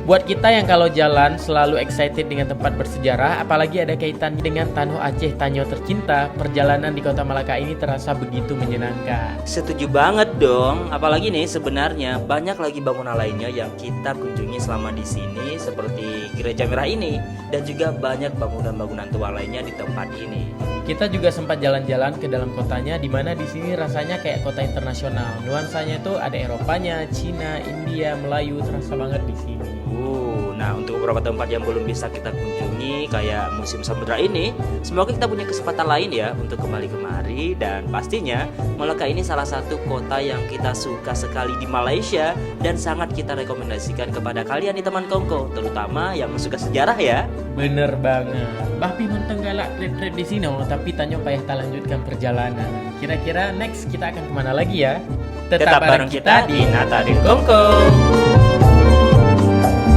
Buat kita yang kalau jalan selalu excited dengan tempat bersejarah, apalagi ada kaitannya dengan Tanah Aceh Tanyo tercinta, perjalanan di Kota Malaka ini terasa begitu menyenangkan. Setuju banget dong, apalagi nih sebenarnya banyak lagi bangunan lainnya yang kita kunjungi selama di sini seperti Gereja Merah ini dan juga banyak bangunan-bangunan tua lainnya di tempat ini. Kita juga sempat jalan-jalan ke dalam kotanya, di mana di sini rasanya kayak kota internasional. Nuansanya tuh ada Eropanya, Cina, India, Melayu, terasa banget di sini. Nah untuk beberapa tempat yang belum bisa kita kunjungi kayak Museum Samudra ini, semoga kita punya kesempatan lain ya untuk kembali kemari. Dan pastinya Malaka ini salah satu kota yang kita suka sekali di Malaysia dan sangat kita rekomendasikan kepada kalian di teman Kongko, terutama yang suka sejarah ya. Bener banget. Bapi menteng galak trip-trip di sini, tapi Tanyo payah tak lanjutkan perjalanan. Kira-kira next kita akan kemana lagi ya? Tetap bareng kita di Nata dan Kongko.